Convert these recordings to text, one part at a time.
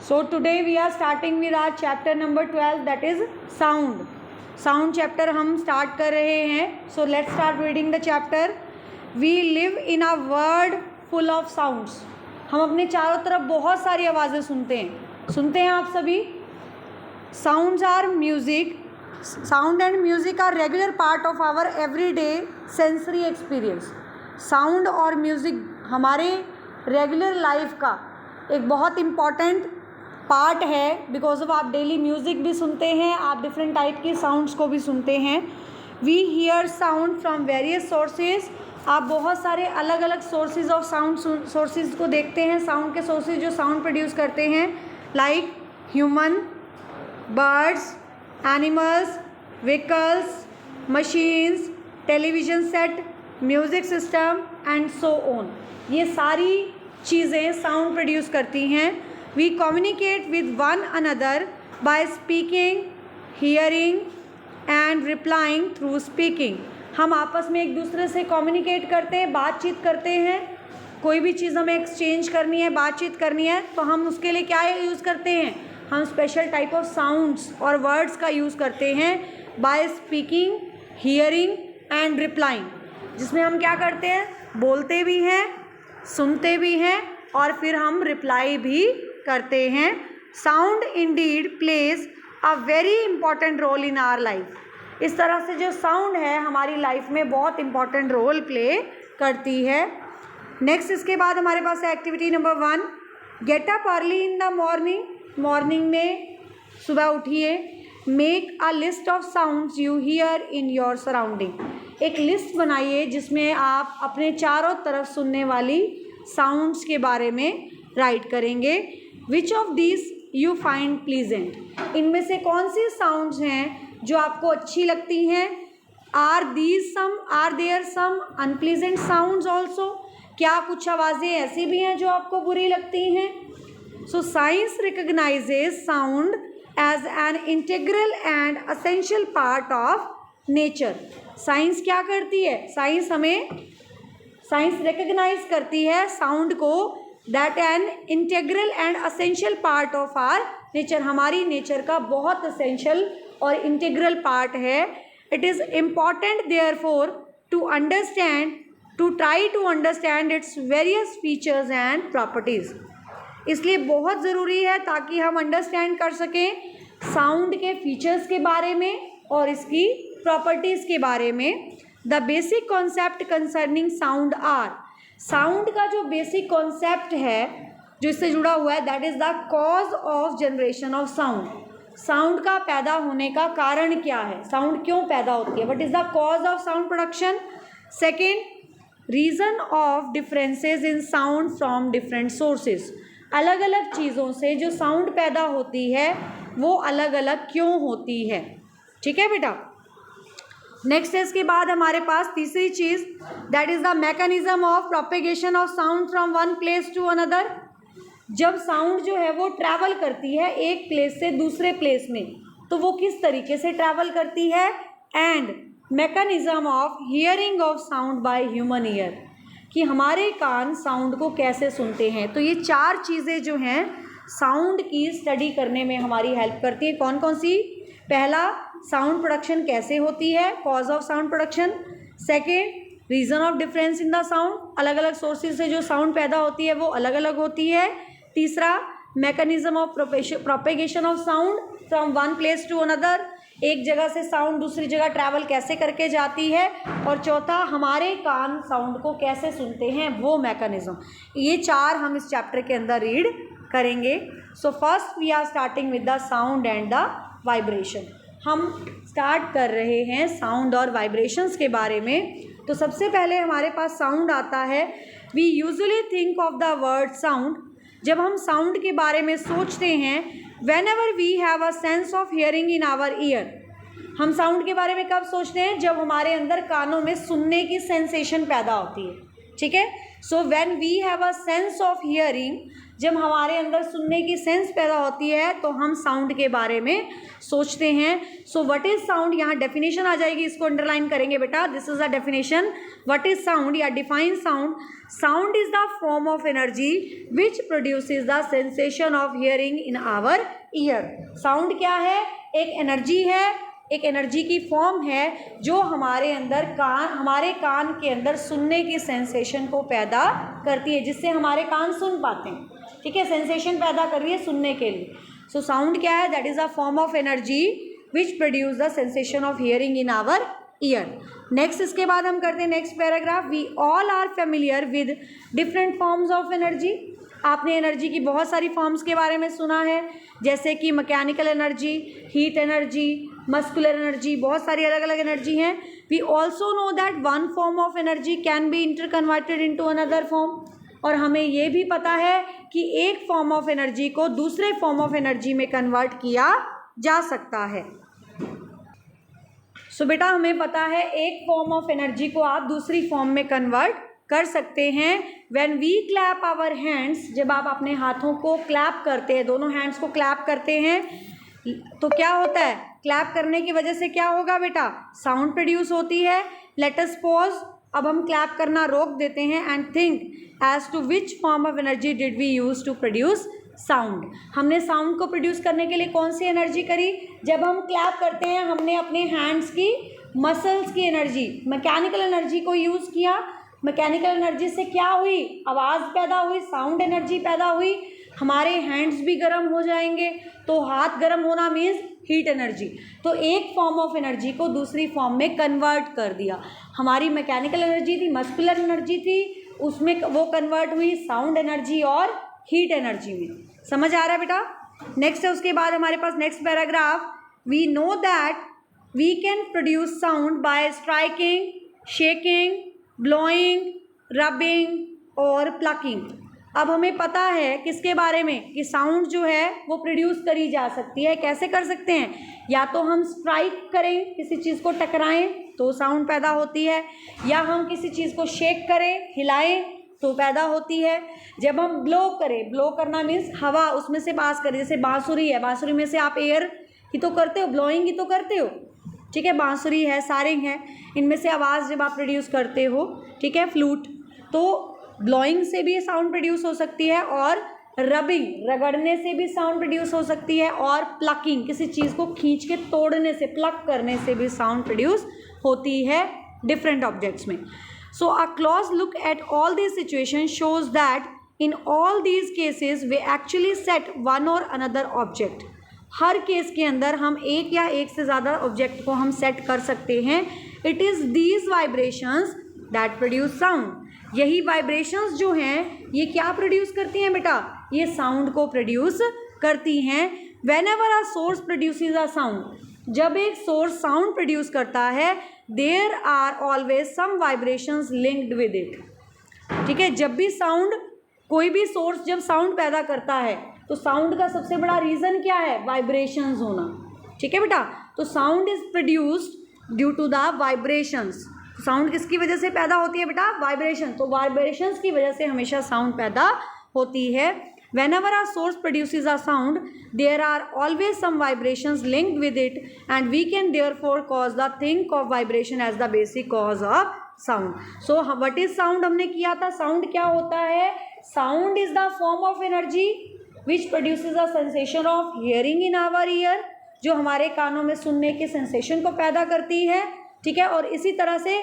So today we are starting with our chapter number 12, that is sound. Sound chapter हम start कर रहे हैं. So let's start reading the chapter. We live in a world full of sounds. हम अपने चारों तरफ बहुत सारी आवाज़ें सुनते हैं आप सभी. Sounds are music. Sound and music are regular part of our everyday sensory experience. Sound और music हमारे रेगुलर लाइफ का एक बहुत इम्पॉर्टेंट पार्ट है. बिकॉज ऑफ आप डेली म्यूज़िक भी सुनते हैं, आप डिफरेंट टाइप की साउंड्स को भी सुनते हैं. We hear sound from various sources. आप बहुत सारे अलग अलग सोर्सेज ऑफ साउंड सोर्सेज को देखते हैं. साउंड के सोर्सेज जो साउंड प्रोड्यूस करते हैं, like human, birds, animals, vehicles, machines, television set, music system and so on. ये सारी चीज़ें साउंड प्रोड्यूस करती हैं. We communicate with one another by speaking, hearing and replying through speaking. हम आपस में एक दूसरे से कम्युनिकेट करते हैं, बातचीत करते हैं. कोई भी चीज़ हमें एक्सचेंज करनी है, बातचीत करनी है, तो हम उसके लिए क्या यूज़ करते हैं? हम स्पेशल टाइप ऑफ साउंड्स और वर्ड्स का यूज़ करते हैं bye speaking, hearing and replying. जिसमें हम क्या करते हैं? बोलते भी हैं, सुनते भी हैं और फिर हम रिप्लाई भी करते हैं. Sound indeed plays a very important role in our life. इस तरह से जो साउंड है हमारी लाइफ में बहुत इंपॉर्टेंट रोल प्ले करती है. नेक्स्ट इसके बाद हमारे पास है activity number 1. Get up early in the morning. Morning में सुबह उठिए. Make a list of sounds you here in your surrounding. एक लिस्ट बनाइए जिसमें आप अपने चारों तरफ सुनने वाली साउंड्स के बारे में राइट करेंगे. Which of this you find pleasant. इनमें से कौन सी साउंड्स हैं जो आपको अच्छी लगती हैं? Are there some unpleasant sounds also. क्या कुछ आवाज़ें ऐसी भी हैं जो आपको बुरी लगती हैं? So science recognises sound as an integral and essential part of nature. Science क्या करती है? साइंस रिकग्नाइज करती है साउंड को, that an integral and essential part of our nature. हमारी नेचर का बहुत असेंशियल और इंटीग्रल पार्ट है. It is important therefore to try to understand its various features and properties. इसलिए बहुत ज़रूरी है ताकि हम अंडरस्टैंड कर सकें साउंड के फीचर्स के बारे में और इसकी प्रॉपर्टीज़ के बारे में. The basic concept concerning sound are. Sound का जो बेसिक कॉन्सेप्ट है जो इससे जुड़ा हुआ है, that is the cause of generation of sound. Sound का पैदा होने का कारण क्या है? साउंड क्यों पैदा होती है? What is the cause of sound production. Second, reason of differences in sound from different sources. अलग अलग चीज़ों से जो साउंड पैदा होती है वो अलग अलग क्यों होती है. ठीक है बेटा. नेक्स्ट है इसके बाद हमारे पास तीसरी चीज़, that is the mechanism of propagation of sound from one place to another. जब साउंड जो है वो ट्रैवल करती है एक प्लेस से दूसरे प्लेस में, तो वो किस तरीके से ट्रैवल करती है. And mechanism of hearing of sound by human ear, कि हमारे कान साउंड को कैसे सुनते हैं. तो ये चार चीज़ें जो हैं साउंड की स्टडी करने में हमारी हेल्प करती है. कौन कौन सी? पहला, साउंड प्रोडक्शन कैसे होती है, cause of sound production. Second, reason of difference in the sound. अलग अलग सोर्सेज से जो साउंड पैदा होती है वो अलग अलग होती है. तीसरा, mechanism of propagation of sound from one place to another. एक जगह से साउंड दूसरी जगह ट्रैवल कैसे करके जाती है. और चौथा, हमारे कान साउंड को कैसे सुनते हैं, वो मैकेनिज्म. ये चार हम इस चैप्टर के अंदर रीड करेंगे. So first we are starting with the sound and the vibration. हम स्टार्ट कर रहे हैं साउंड और वाइब्रेशंस के बारे में. तो सबसे पहले हमारे पास साउंड आता है. We usually think of the word sound. जब हम साउंड के बारे में सोचते हैं, whenever we have a sense of hearing in our ear. हम साउंड के बारे में कब सोचते हैं? जब हमारे अंदर कानों में सुनने की सेंसेशन पैदा होती है. ठीक है. So when we have a sense of hearing, जब हमारे अंदर सुनने की सेंस पैदा होती है तो हम साउंड के बारे में सोचते हैं। सो व्हाट इज साउंड, यहाँ डेफिनेशन आ जाएगी, इसको अंडरलाइन करेंगे बेटा। This is a definition. What is sound या define sound, sound is the form of energy which produces the sensation of hearing in our ear. Sound क्या है, एक एनर्जी है, एक एनर्जी की फॉर्म है जो हमारे अंदर हमारे कान के अंदर सुनने की सेंसेशन को पैदा करती है, जिससे हमारे कान सुन पाते हैं। ठीक है, सेंसेशन पैदा कर रही है सुनने के लिए। सो साउंड क्या है, that is a form of energy which produce the sensation of hearing in our ear. Next, इसके बाद हम करते हैं next paragraph. We all are familiar with different forms of energy. आपने एनर्जी की बहुत सारी फॉर्म्स के बारे में सुना है, जैसे कि mechanical energy, heat energy, muscular energy, बहुत सारी अलग अलग एनर्जी हैं। We also know that one form of energy can be interconverted into another form. और हमें ये भी पता है कि एक फॉर्म ऑफ एनर्जी को दूसरे फॉर्म ऑफ एनर्जी में कन्वर्ट किया जा सकता है। सो बेटा हमें पता है एक फॉर्म ऑफ एनर्जी को आप दूसरी फॉर्म में कन्वर्ट कर सकते हैं। When we clap our hands, जब आप अपने हाथों को क्लैप करते हैं, दोनों हैंड्स को क्लैप करते हैं, तो क्या होता है, क्लैप करने की वजह से क्या होगा बेटा, साउंड प्रोड्यूस होती है। लेट अस पॉज, अब हम क्लैप करना रोक देते हैं and think as to which form of energy did we use to produce sound. हमने साउंड को प्रोड्यूस करने के लिए कौन सी एनर्जी करी, जब हम क्लैप करते हैं हमने अपने हैंड्स की मसल्स की एनर्जी, मैकेनिकल एनर्जी को यूज़ किया। मैकेनिकल एनर्जी से क्या हुई, आवाज़ पैदा हुई, साउंड एनर्जी पैदा हुई, हमारे हैंड्स भी गर्म हो जाएंगे। तो हाथ गर्म होना मीन्स हीट एनर्जी। तो एक फॉर्म ऑफ एनर्जी को दूसरी फॉर्म में कन्वर्ट कर दिया। हमारी मैकेनिकल एनर्जी थी, मस्कुलर एनर्जी थी, उसमें वो कन्वर्ट हुई साउंड एनर्जी और हीट एनर्जी में। समझ आ रहा है बेटा। नेक्स्ट है, उसके बाद हमारे पास next paragraph. We know that we can produce sound by striking, shaking, blowing, rubbing और प्लकिंग। अब हमें पता है किसके बारे में, कि साउंड जो है वो प्रोड्यूस करी जा सकती है। कैसे कर सकते हैं, या तो हम स्ट्राइक करें, किसी चीज़ को टकराएं तो साउंड पैदा होती है, या हम किसी चीज़ को शेक करें, हिलाएं तो पैदा होती है। जब हम ब्लो करें, ब्लो करना मीन्स हवा उसमें से पास करें, जैसे बांसुरी है, बांसुरी में से आप एयर ही तो करते हो, ब्लोइंग ही तो करते हो। ठीक है, बांसुरी है, सारिंग है, इनमें से आवाज़ जब आप प्रोड्यूस करते हो, ठीक है, फ्लूट, तो ब्लोइंग से भी साउंड प्रोड्यूस हो सकती है, और रबिंग, रगड़ने से भी साउंड प्रोड्यूस हो सकती है, और प्लकिंग, किसी चीज़ को खींच के तोड़ने से, प्लक करने से भी साउंड प्रोड्यूस होती है डिफरेंट ऑब्जेक्ट्स में। So a close look at all these situation shows that in all these cases we actually set one or another object. हर केस के अंदर हम एक या एक से ज़्यादा ऑब्जेक्ट को हम सेट कर सकते हैं। It is these vibrations that produce sound. यही वाइब्रेशंस जो हैं ये क्या प्रोड्यूस करती हैं बेटा, ये साउंड को प्रोड्यूस करती हैं। Whenever a source produces a sound, जब एक सोर्स साउंड प्रोड्यूस करता है, there are always some vibrations linked with it. ठीक है, जब भी साउंड, कोई भी सोर्स जब साउंड पैदा करता है तो साउंड का सबसे बड़ा रीज़न क्या है, वाइब्रेशंस होना। ठीक है बेटा, तो sound is produced due to the vibrations. Sound किसकी वजह से पैदा होती है बेटा, वाइब्रेशन। तो वाइब्रेशंस की वजह से हमेशा साउंड पैदा होती है। Whenever a source produces a sound, there are always some vibrations linked with it, and we can therefore cause the think of vibration as the basic cause of sound. So what is sound हमने किया था, sound क्या होता है, sound is the form of energy which produces a sensation of hearing in our ear, जो हमारे कानों में सुनने के सेंसेशन को पैदा करती है। ठीक है, और इसी तरह से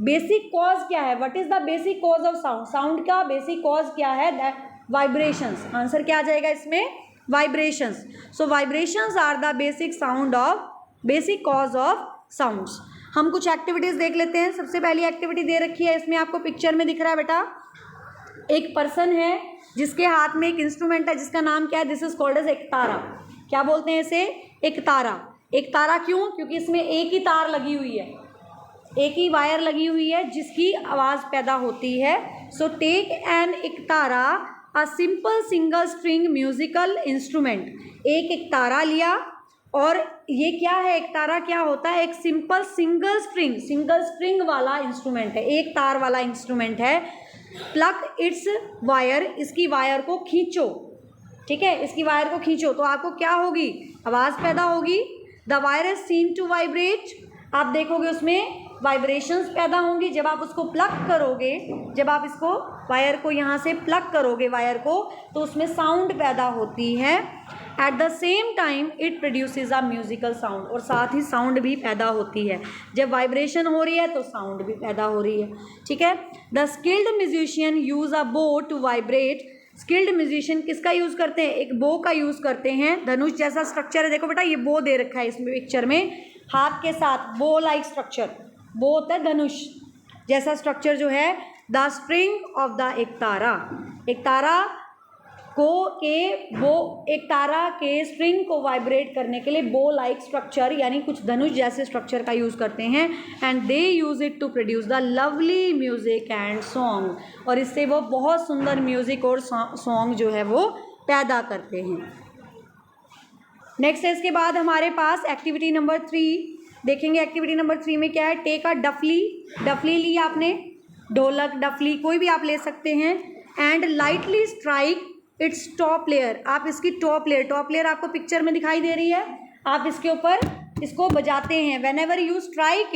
बेसिक कॉज क्या है, what is the basic cause of sound, sound का बेसिक कॉज क्या है, दैट वाइब्रेशंस। आंसर क्या आ जाएगा इसमें, vibrations. So vibrations are the basic sound of, basic cause of sounds. हम कुछ एक्टिविटीज़ देख लेते हैं। सबसे पहली एक्टिविटी दे रखी है, इसमें आपको पिक्चर में दिख रहा है बेटा, एक पर्सन है जिसके हाथ में एक इंस्ट्रूमेंट है जिसका नाम क्या है, दिस इज कॉल्ड एज एक तारा। क्या बोलते हैं इसे, एक तारा। एक तारा क्यों, क्योंकि इसमें एक ही तार लगी हुई है, एक ही वायर लगी हुई है जिसकी आवाज़ पैदा होती है। सो take an ektara, a simple single string musical instrument. Ektara लिया, और ये क्या है, एक तारा क्या होता है, एक सिंपल सिंगल स्ट्रिंग वाला इंस्ट्रूमेंट है, एक तार वाला इंस्ट्रूमेंट है। प्लग इट्स वायर, इसकी वायर को खींचो, ठीक है, इसकी वायर को खींचो तो आपको क्या होगी, आवाज़ पैदा होगी। The wire is seen to vibrate, आप देखोगे उसमें वाइब्रेशंस पैदा होंगी। जब आप उसको प्लग करोगे, जब आप इसको वायर को यहाँ से प्लग करोगे वायर को, तो उसमें साउंड पैदा होती है। At the same time it produces a musical sound, और साथ ही साउंड भी पैदा होती है। जब वाइब्रेशन हो रही है तो साउंड भी पैदा हो रही है, ठीक है। The skilled musician use a बो टू वाइब्रेट, स्किल्ड म्यूजिशियन किसका यूज़ करते हैं, एक बो का यूज़ करते हैं। धनुष जैसा स्ट्रक्चर है, देखो बेटा ये बो दे रखा है इसमें पिक्चर में, हाथ के साथ बो लाइक स्ट्रक्चर, बो होता है धनुष जैसा स्ट्रक्चर जो है। द स्ट्रिंग ऑफ द एकतारा, एकतारा के स्ट्रिंग को वाइब्रेट करने के लिए बो लाइक स्ट्रक्चर यानी कुछ धनुष जैसे स्ट्रक्चर का यूज़ करते हैं। And they use it to produce the lovely music and song, और इससे वो बहुत सुंदर म्यूजिक और सॉन्ग जो है वो पैदा करते हैं। नेक्स्ट है इसके बाद हमारे पास एक्टिविटी नंबर 3 देखेंगे। एक्टिविटी नंबर 3 में क्या है, टेक अ डफली, डफली ली आपने, ढोलक डफली कोई भी आप ले सकते हैं। And lightly strike its top layer, आप इसकी टॉप लेयर आपको पिक्चर में दिखाई दे रही है, आप इसके ऊपर इसको बजाते हैं। When ever you strike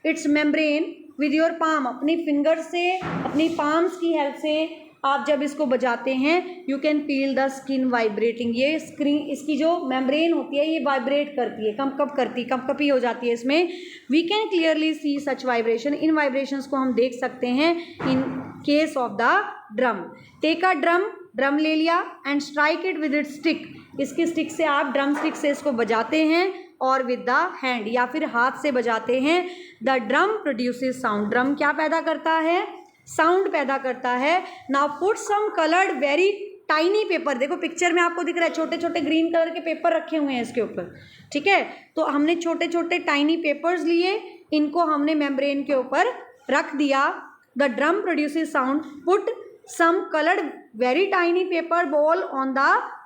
it's membrane with your palm, अपनी फिंगर से, अपनी पाम्स की हेल्प से आप जब इसको बजाते हैं, you can feel the skin vibrating, ये स्क्रीन इसकी जो मेम्ब्रेन होती है ये वाइब्रेट करती है, कंपकपी हो जाती है इसमें। We can clearly see such vibration, इन वाइब्रेशंस को हम देख सकते हैं in case of the drum. Take a drum ले लिया and strike it with it stick, इसकी स्टिक से आप ड्रम स्टिक से इसको बजाते हैं, और विद द हैंड या फिर हाथ से बजाते हैं। The drum produces sound, drum क्या पैदा करता है, साउंड पैदा करता है। Now put some coloured very tiny paper, देखो पिक्चर में आपको दिख रहा है छोटे छोटे ग्रीन कलर के पेपर रखे हुए हैं इसके ऊपर, ठीक है। तो हमने छोटे छोटे टाइनी पेपर्स लिए, इनको हमने मेम्ब्रेन के ऊपर रख दिया। The drum produces sound, put some coloured very tiny paper ball on the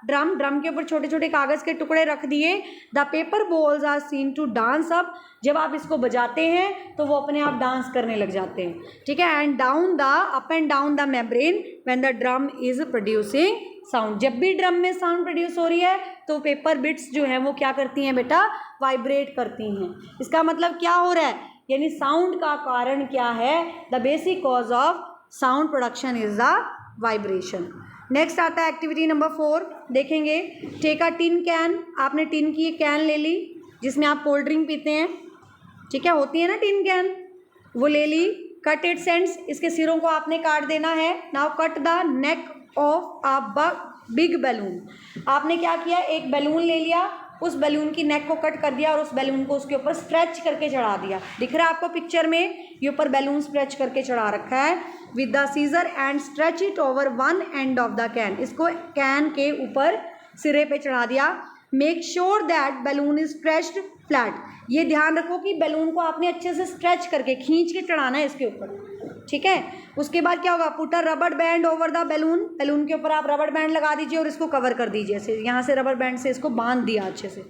drum, drum के ऊपर छोटे छोटे कागज़ के टुकड़े रख दिए। The paper balls are seen to dance up, जब आप इसको बजाते हैं तो वो अपने आप डांस करने लग जाते हैं, ठीक है। And down the up and down the membrane when the drum is producing sound, जब भी ड्रम में साउंड प्रोड्यूस हो रही है तो पेपर बिट्स जो हैं वो क्या करती हैं बेटा, वाइब्रेट करती हैं। इसका मतलब क्या हो रहा है, यानी साउंड का कारण क्या है, the basic cause of sound production is the vibration. Next आता है एक्टिविटी नंबर 4 देखेंगे। टेक अ टिन कैन, आपने टिन की कैन ले ली जिसमें आप कोल्ड ड्रिंक पीते हैं, ठीक है, होती है ना टिन कैन, वो ले ली। कट इट्स एंड्स, इसके सिरों को आपने काट देना है। Now cut the neck of a big balloon, आपने क्या किया, एक बैलून ले लिया, उस बैलून की नेक को कट कर दिया और उस बैलून को उसके ऊपर स्ट्रेच करके चढ़ा दिया। दिख रहा है आपको पिक्चर में, ये ऊपर बैलून स्ट्रेच करके चढ़ा रखा है। With the seizure and stretch it over one and of the can, इसको कैन के ऊपर सिरे पे चढ़ा दिया। Make sure that balloon is stretched flat, ये ध्यान रखो कि बैलून को आपने अच्छे से स्ट्रेच करके खींच के चढ़ाना है इसके ऊपर, ठीक है। उसके बाद क्या होगा, put a rubber band over the balloon, balloon के ऊपर आप रबर बैंड लगा दीजिए और इसको कवर कर दीजिए, ऐसे यहाँ से रबर बैंड से इसको बांध दिया अच्छे से,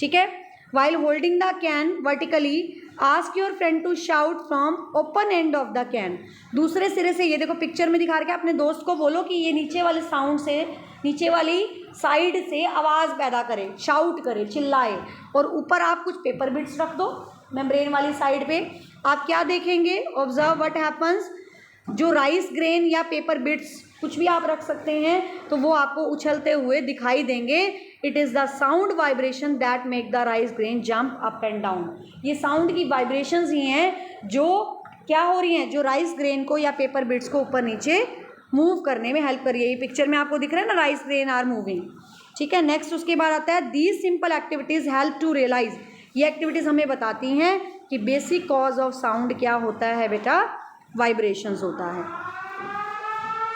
ठीक है। While holding the can vertically ask your friend to shout from open end of the can, दूसरे सिरे से, ये देखो पिक्चर में दिखा रखे, अपने दोस्त को बोलो कि ये नीचे वाले साउंड से, नीचे वाली साइड से आवाज़ पैदा करे, शाउट करे, चिल्लाए। और ऊपर आप कुछ पेपर बिट्स रख दो मेम्ब्रेन वाली साइड पे। आप क्या देखेंगे, ऑब्जर्व व्हाट हैपन्स, जो राइस ग्रेन या पेपर बिट्स कुछ भी आप रख सकते हैं तो वो आपको उछलते हुए दिखाई देंगे। It is the sound vibration that make the rice grain jump up and down, ये साउंड की वाइब्रेशंस ही हैं जो क्या हो रही हैं, जो राइस ग्रेन को या पेपर बिट्स को ऊपर नीचे मूव करने में हेल्प कर रही है। ये पिक्चर में आपको दिख रहा है ना, राइस ग्रेन आर मूविंग, ठीक है। नेक्स्ट उसके बाद आता है these simple activities help to realise, ये एक्टिविटीज़ हमें बताती हैं कि बेसिक कॉज ऑफ साउंड क्या होता है बेटा, वाइब्रेशंस होता है।